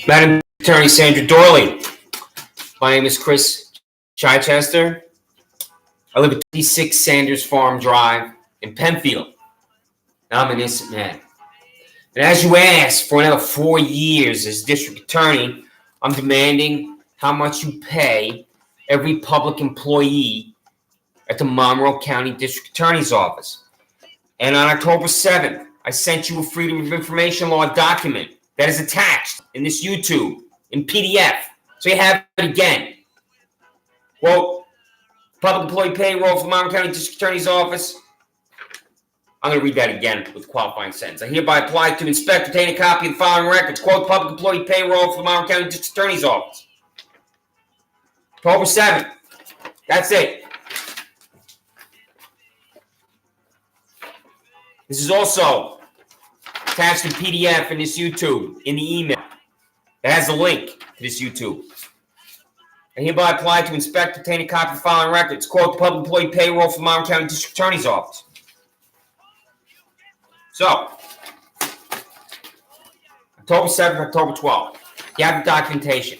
Madam Attorney Sandra Doorley. My name is Chris Chichester. I live at 26 Sanders Farm Drive in Penfield. I'm an innocent man. And as you asked for another 4 years as district attorney, I'm demanding how much you pay every public employee at the Monroe County District Attorney's Office. And on October 7th, I sent you a Freedom of Information Law document that is attached in this YouTube in PDF. So you have it again. Quote, public employee payroll for the Monroe County District Attorney's Office. I'm going to read that again with a qualifying sentence. I hereby apply to inspect, obtain a copy of the following records. Quote, public employee payroll for the Monroe County District Attorney's Office. October 7th. That's it. This is also attached in PDF in this YouTube, in the email. That has a link to this YouTube. I hereby apply to inspect, obtain a copy of the following records. Quote, public employee payroll for the Monroe County District Attorney's Office. So, October 7th, October 12th, you have the documentation.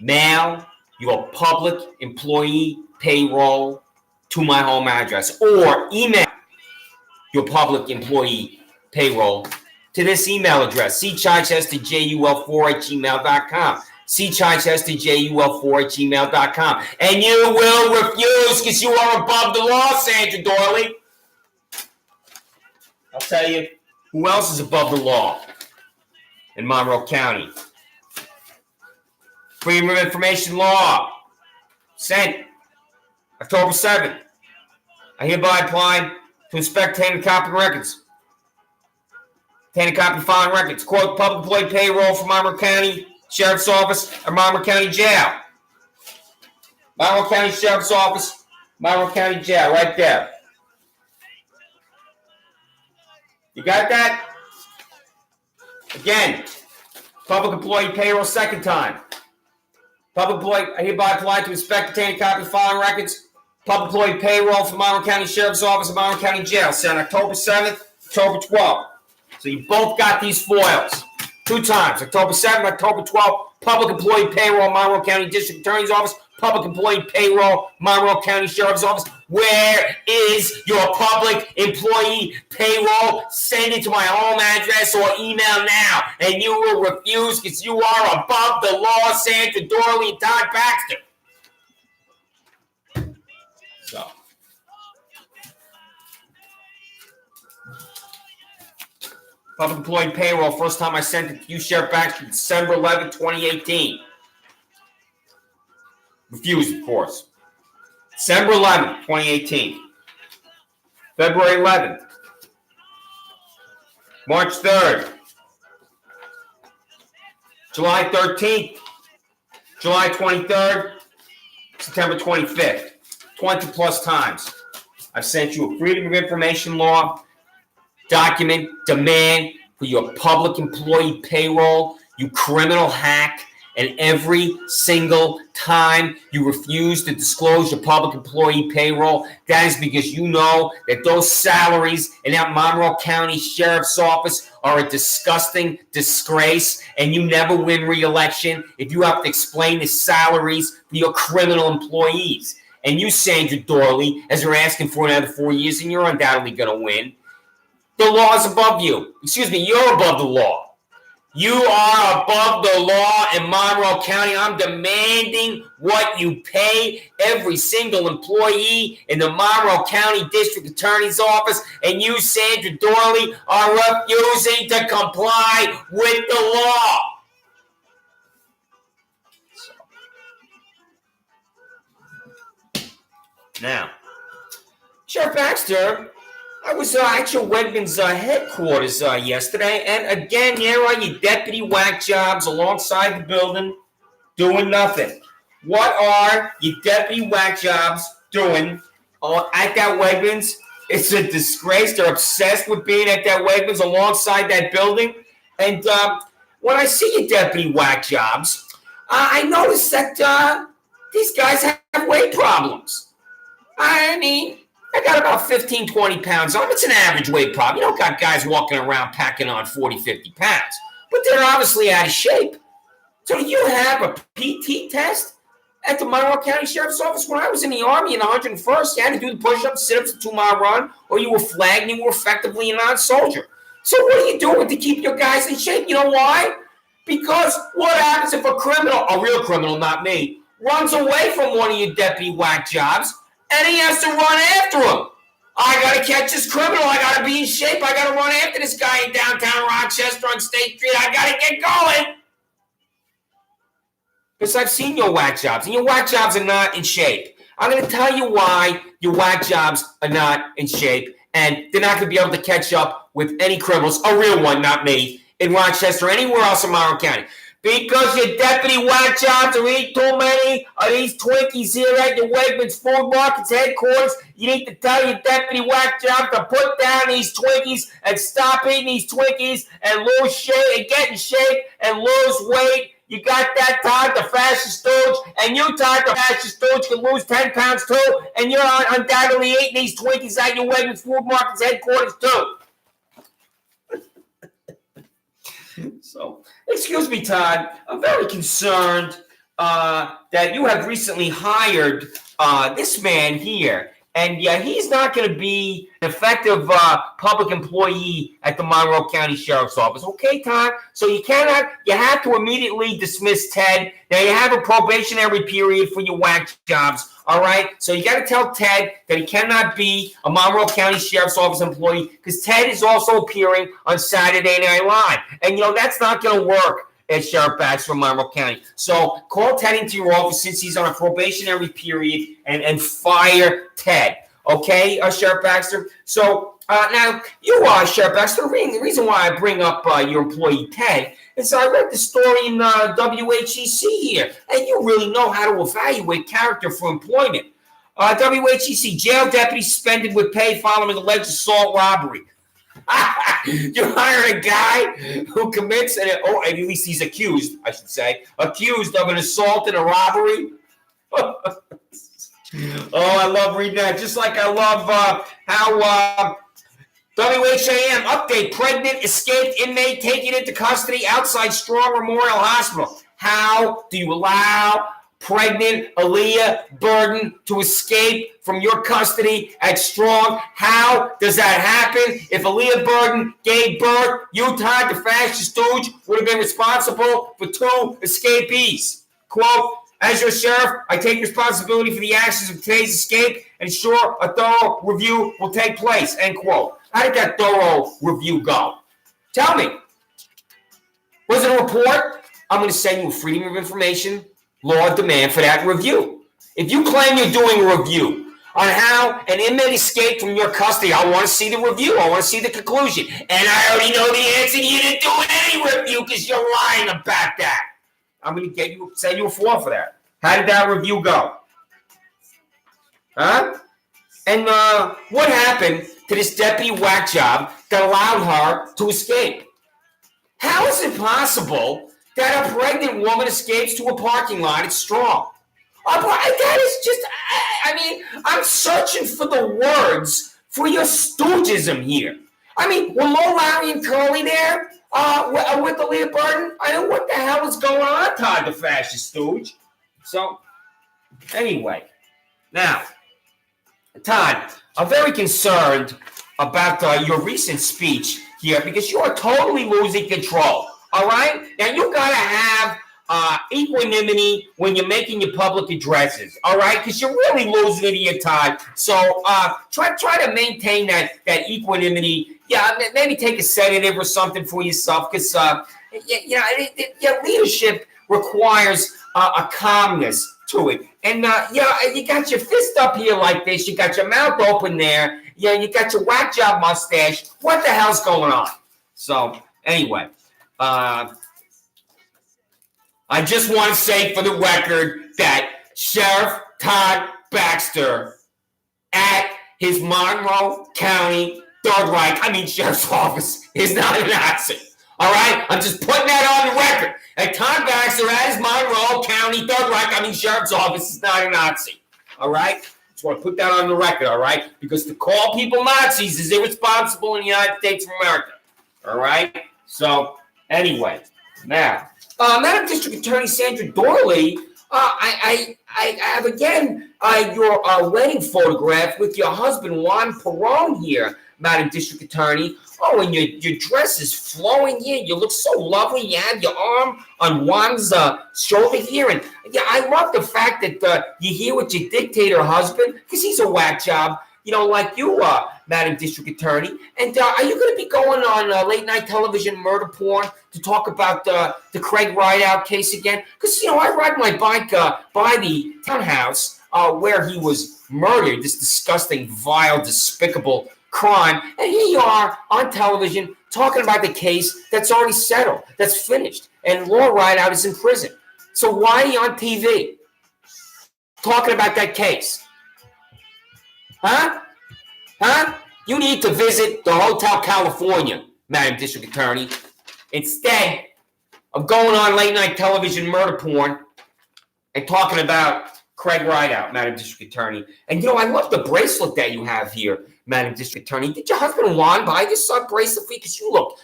Mail your public employee payroll to my home address, or email your public employee payroll to this email address, cchichester@jul4@gmail.com, cchichester@jul4@gmail.com. And you will refuse because you are above the law, Sandra Doorley. I'll tell you who else is above the law in Monroe County. Freedom of Information Law, sent October 7th. I hereby apply to inspect, obtain a copy of records. Obtain a copy of following records. Quote, public employee payroll for Monroe County Sheriff's Office or Monroe County Jail. Monroe County Sheriff's Office, Monroe County Jail, right there. You got that? Again, public employee payroll, second time. Public employee, I hereby apply to inspect, obtain a copy of the following records. Public employee payroll for Monroe County Sheriff's Office and Monroe County Jail, sent October 7th, October 12th. So you both got these foils. 2 times, October 7th, October 12th, public employee payroll, Monroe County District Attorney's Office, public employee payroll, Monroe County Sheriff's Office. Where is your public employee payroll? Send it to my home address or email now. And you will refuse because you are above the law, Sandra Doorley and Todd Baxter. So. Public employee payroll, first time I sent it to you, Sheriff Baxter, December 11, 2018. Refused, of course. December 11th, 2018. February 11th. March 3rd. July 13th. July 23rd. September 25th. 20 plus times. I've sent you a Freedom of Information Law document, demand for your public employee payroll, you criminal hack. And every single time you refuse to disclose your public employee payroll, that is because you know that those salaries in that Monroe County Sheriff's Office are a disgusting disgrace, and you never win re-election if you have to explain the salaries for your criminal employees. And you, Sandra Doorley, as you're asking for another 4 years, and you're undoubtedly going to win, the law is above you. Excuse me, you're above the law. You are above the law in Monroe County. I'm demanding what you pay every single employee in the Monroe County District Attorney's Office, and you, Sandra Doorley, are refusing to comply with the law. Now, Sheriff Baxter, I was at your Wegmans headquarters yesterday, and again, there are your deputy whack jobs alongside the building doing nothing. What are your deputy whack jobs doing at that Wegmans? It's a disgrace. They're obsessed with being at that Wegmans alongside that building. And when I see your deputy whack jobs, I notice that these guys have weight problems. I mean, I got about 15, 20 pounds on them. It's an average weight problem. You don't got guys walking around packing on 40, 50 pounds. but they're obviously out of shape. So do you have a PT test at the Monroe County Sheriff's Office? When I was in the Army in the 101st, you had to do the push-ups, sit-ups, the 2-mile run, or you were flagged and you were effectively a non-soldier. So what are you doing to keep your guys in shape? You know why? Because what happens if a criminal, a real criminal, not me, runs away from one of your deputy whack jobs and he has to run after him? I got to catch this criminal. I got to be in shape. I got to run after this guy in downtown Rochester on State Street. I got to get going. Because I've seen your whack jobs, and your whack jobs are not in shape. I'm going to tell you why your whack jobs are not in shape, and they're not going to be able to catch up with any criminals, a real one, not me, in Rochester or anywhere else in Monroe County. Because your deputy whack jobs are eating too many of these Twinkies here at your Wegmans Food Market's headquarters. You need to tell your deputy whack job to put down these Twinkies and stop eating these Twinkies and lose shape and get in shape and lose weight. You got that, Todd, the fascist stooge, and you, Todd, the fascist stooge, can lose 10 pounds too, and you're undoubtedly eating these Twinkies at your Wegmans Food Market's headquarters too. So, excuse me, Todd, I'm very concerned that you have recently hired this man here, and he's not going to be an effective public employee at the Monroe County Sheriff's Office. Okay, Todd? So you have to immediately dismiss Ted. Now, you have a probationary period for your whack jobs, all right? So you got to tell Ted that he cannot be a Monroe County Sheriff's Office employee because Ted is also appearing on Saturday Night Live. And, that's not going to work at Sheriff Baxter from Monroe County. So call Ted into your office since he's on a probationary period and fire Ted. Okay, Sheriff Baxter? So now, you are Sheriff Baxter. The reason why I bring up your employee Ted is I read the story in WHEC here, and you really know how to evaluate character for employment. WHEC, jail deputy suspended with pay following alleged assault robbery. You hire a guy who commits, at least he's accused, I should say, accused of an assault and a robbery. Oh, I love reading that. Just like I love how WHAM update: pregnant escaped inmate taken into custody outside Strong Memorial Hospital. How do you allow pregnant Aaliyah Burden to escape from your custody at Strong? How does that happen? If Aaliyah Burden gave birth, you, Todd, the fascist stooge, would have been responsible for 2 escapees. Quote, as your sheriff, I take responsibility for the actions of today's escape and ensure a thorough review will take place. End quote. How did that thorough review go? Tell me. Was it a report? I'm going to send you a Freedom of Information law demand for that review. If you claim you're doing a review on how an inmate escaped from your custody, I want to see the review. I want to see the conclusion. And I already know the answer. You didn't do any review because you're lying about that. I'm going to send you a form for that. How did that review go? Huh? And what happened to this deputy whack job that allowed her to escape? How is it possible that a pregnant woman escapes to a parking lot at Strong? That is just, I'm searching for the words for your stoogism here. Were Mo, Larry, and Curly there with Aaliyah Burden? What the hell is going on, Todd, the fascist stooge? So, anyway, now, Todd, I'm very concerned about your recent speech here because you are totally losing control. All right? Now, you got to have equanimity when you're making your public addresses. All right? Because you're really losing it here, Todd. So try to maintain that equanimity. Yeah, maybe take a sedative or something for yourself because, your leadership requires a calmness to it. And, you got your fist up here like this. You got your mouth open there. Yeah, you got your whack job mustache. What the hell's going on? So, anyway. I just want to say for the record that Sheriff Todd Baxter at his Monroe County Sheriff's Office is not a Nazi. All right? I'm just putting that on the record. And Todd Baxter at his Monroe County Sheriff's Office is not a Nazi. All right? Just want to put that on the record, all right? Because to call people Nazis is irresponsible in the United States of America. All right? So, Anyway, now, Madam District Attorney Sandra Doorley, I have again your wedding photograph with your husband Juan Perón here, Madam District Attorney. Oh, and your dress is flowing here. You look so lovely. You have your arm on Juan's shoulder here. And yeah, I love the fact that you're here with your dictator husband, because he's a whack job, like you, Madam District Attorney. And are you going to be going on late night television murder porn to talk about the Craig Rideout case again? Because, I ride my bike by the townhouse where he was murdered, this disgusting, vile, despicable crime. And here you are on television talking about the case that's already settled, that's finished. And Law Rideout is in prison. So why are you on TV talking about that case? Huh? You need to visit the Hotel California, Madam District Attorney, instead of going on late night television murder porn and talking about Craig Rideout, Madam District Attorney. And I love the bracelet that you have here, Madam District Attorney. Did your husband Juan buy this bracelet for you? Because you look.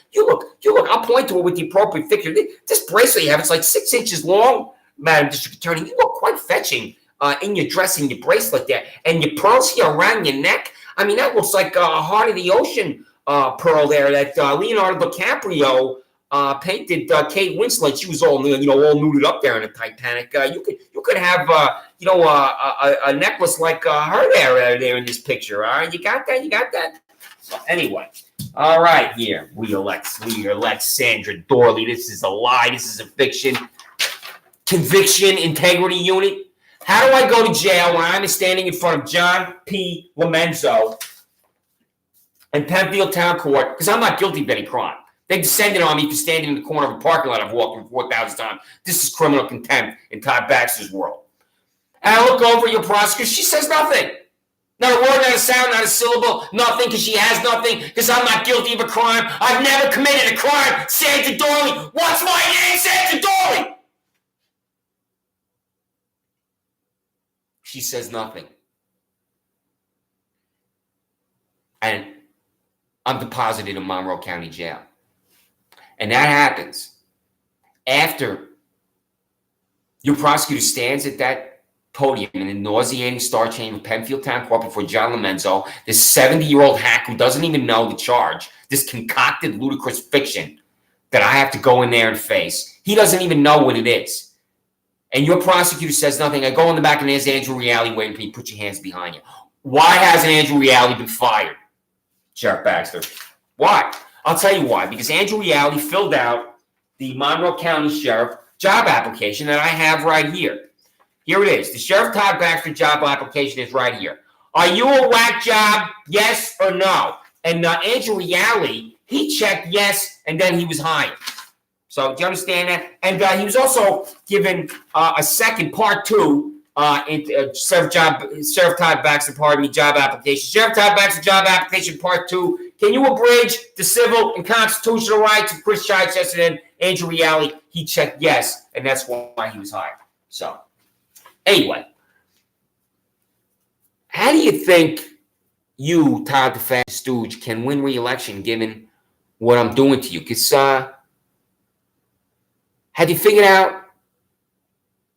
I'll point to it with the appropriate picture. This bracelet you have, it's like 6 inches long, Madam District Attorney. You look quite fetching in your dress and your bracelet there. And your pearls here around your neck. I mean, that looks like a Heart of the Ocean pearl there that Leonardo DiCaprio painted Kate Winslet. She was all nuded up there in the Titanic. You could have a necklace like her there in this picture. All right, you got that. So anyway, all right, here we elect Sandra Doorley. This is a lie. This is a fiction. Conviction Integrity Unit. How do I go to jail when I'm standing in front of John P. Lomenzo and Penfield Town Court because I'm not guilty of any crime? They descended on me for standing in the corner of a parking lot I've walked in 4,000 times. This is criminal contempt in Todd Baxter's world. And I look over at your prosecutor. She says nothing. Not a word, not a sound, not a syllable, nothing, because she has nothing, because I'm not guilty of a crime. I've never committed a crime. Sandra Doorley. What's my name? Sandra Doorley. She says nothing. And I'm deposited in Monroe County Jail. And that happens after your prosecutor stands at that podium in the nauseating star chamber of Penfield Town Court before John Lomenzo, this 70-year-old hack who doesn't even know the charge, this concocted, ludicrous fiction that I have to go in there and face. He doesn't even know what it is. And your prosecutor says nothing. I go in the back and there's Andrew Reale waiting for you. Put your hands behind you. Why hasn't Andrew Reale been fired, Sheriff Baxter? Why? I'll tell you why. Because Andrew Reale filled out the Monroe County Sheriff job application that I have right here. Here it is. The Sheriff Todd Baxter job application is right here. Are you a whack job? Yes or no? And Andrew Reale, he checked yes, and then he was hired. So do you understand that? And he was also given a second part 2 Sheriff Todd Baxter, job application. Sheriff Todd Baxter job application part 2. Can you abridge the civil and constitutional rights of Chris Chichester and Andrew Reale? He checked yes, and that's why he was hired. So anyway, how do you think you, Todd the Fat Stooge, can win re-election given what I'm doing to you? Because have you figured out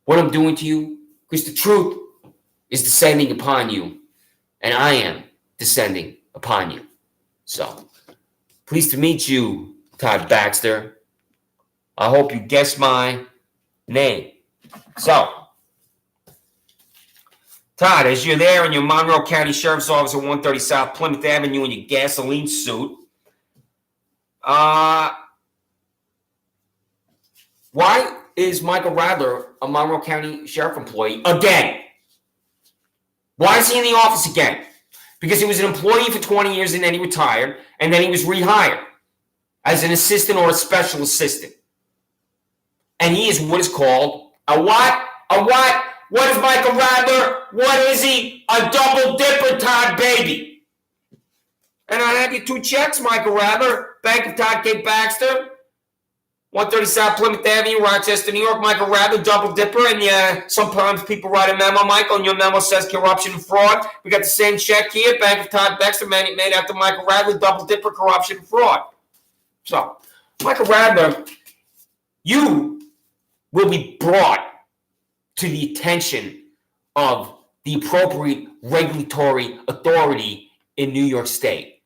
what I'm doing to you? Because the truth is descending upon you, and I am descending upon you. So, pleased to meet you, Todd Baxter. I hope you guessed my name. So, Todd, as you're there in your Monroe County Sheriff's Office at 130 South Plymouth Avenue in your gasoline suit, why is Michael Radler a Monroe County Sheriff employee again? Why is he in the office again? Because he was an employee for 20 years and then he retired, and then he was rehired as an assistant or a special assistant. And he is what is called a what? A what? What is Michael Radler? What is he? A double dipper, Todd, baby. And I have your 2 checks, Michael Radler. Bank of Todd K. Baxter. 130 South Plymouth Avenue, Rochester, New York. Michael Radler, double dipper. And sometimes people write a memo, Michael, and your memo says corruption and fraud. We got the same check here. Bank of Todd Baxter made after Michael Radler, double dipper, corruption and fraud. So, Michael Radler you will be brought to the attention of the appropriate regulatory authority in New York State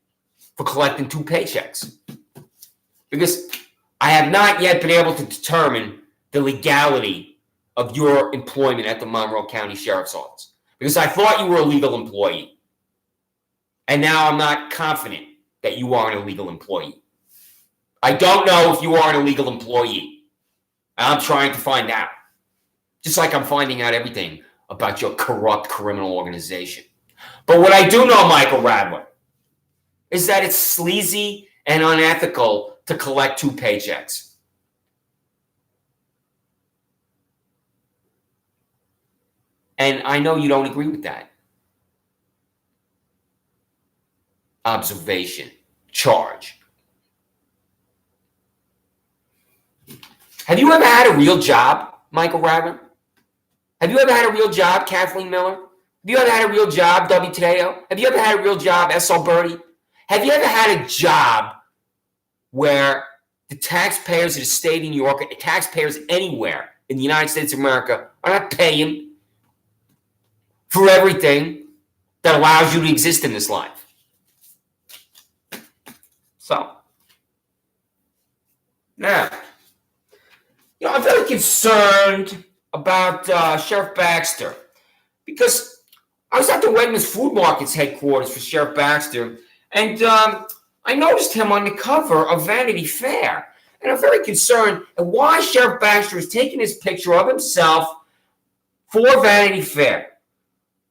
for collecting 2 paychecks. Because I have not yet been able to determine the legality of your employment at the Monroe County Sheriff's Office. Because I thought you were a legal employee. And now I'm not confident that you are an illegal employee. I don't know if you are an illegal employee. I'm trying to find out. Just like I'm finding out everything about your corrupt criminal organization. But what I do know, Michael Radler, is that it's sleazy and unethical to collect 2 paychecks. And I know you don't agree with that. Observation, charge. Have you ever had a real job, Michael Radler? Have you ever had a real job, Kathleen Miller? Have you ever had a real job, W. Tadeo? Have you ever had a real job, S. Alberti? Have you ever had a job where the taxpayers of the state of New York, the taxpayers anywhere in the United States of America, are not paying for everything that allows you to exist in this life? So, now, I'm very concerned about Sheriff Baxter, because I was at the Wegmans Food Market's headquarters for Sheriff Baxter, and I noticed him on the cover of Vanity Fair, and I'm very concerned at why Sheriff Baxter is taking this picture of himself for Vanity Fair.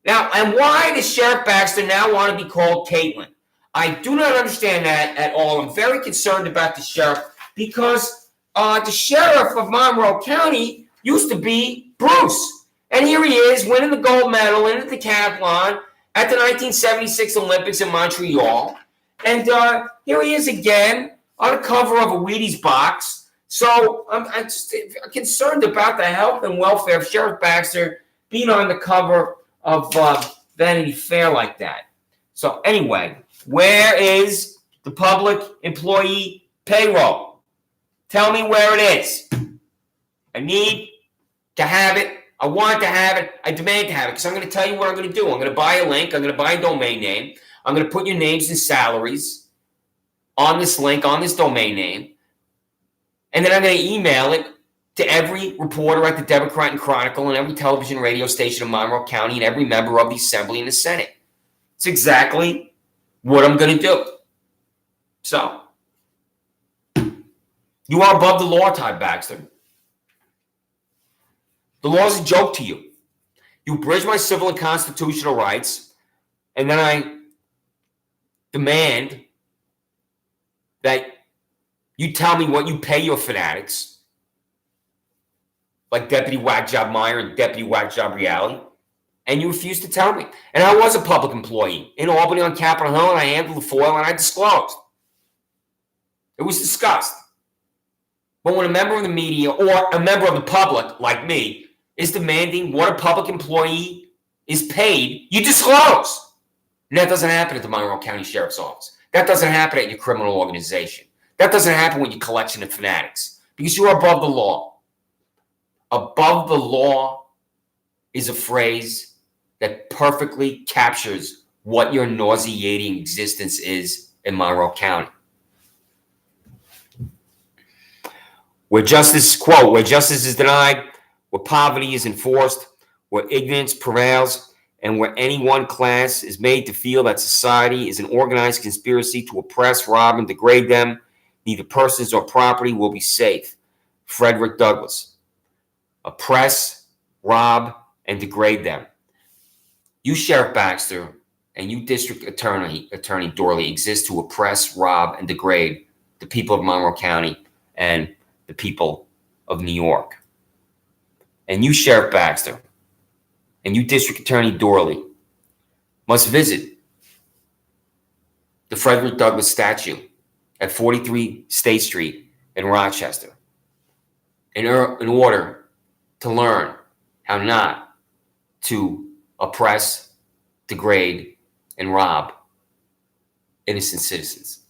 Now, and why does Sheriff Baxter now want to be called Caitlin? I do not understand that at all. I'm very concerned about the sheriff, because the sheriff of Monroe County used to be Bruce. And here he is winning the gold medal in the decathlon at the 1976 Olympics in Montreal. And here he is again on the cover of a Wheaties box. So I'm just concerned about the health and welfare of Sheriff Baxter being on the cover of Vanity Fair like that. So anyway, where is the public employee payroll? Tell me where it is. I need to have it. I want to have it. I demand to have it, because I'm going to tell you what I'm going to do. I'm going to buy a link. I'm going to buy a domain name. I'm going to put your names and salaries on this link, on this domain name. And then I'm going to email it to every reporter at the Democrat and Chronicle and every television and radio station in Monroe County and every member of the Assembly and the Senate. It's exactly what I'm going to do. So, you are above the law, Todd Baxter. The law is a joke to you. You abridge my civil and constitutional rights, and then I demand that you tell me what you pay your fanatics, like Deputy Whack Job Meyer and Deputy Whack Job Reality, and you refuse to tell me. And I was a public employee in Albany on Capitol Hill, and I handled the FOIL, and I disclosed. It was discussed. But when a member of the media or a member of the public, like me, is demanding what a public employee is paid, you disclose. And that doesn't happen at the Monroe County Sheriff's Office. That doesn't happen at your criminal organization. That doesn't happen with your collection of fanatics, because you are above the law. Above the law is a phrase that perfectly captures what your nauseating existence is in Monroe County. Where justice, quote, where justice is denied, where poverty is enforced, where ignorance prevails, and where any one class is made to feel that society is an organized conspiracy to oppress, rob, and degrade them, neither persons or property will be safe. Frederick Douglass. Oppress, rob, and degrade them. You, Sheriff Baxter, and you, District Attorney Doorley, exist to oppress, rob, and degrade the people of Monroe County and the people of New York. And you, Sheriff Baxter, and you, District Attorney Doorley, must visit the Frederick Douglass statue at 43 State Street in Rochester in order to learn how not to oppress, degrade, and rob innocent citizens.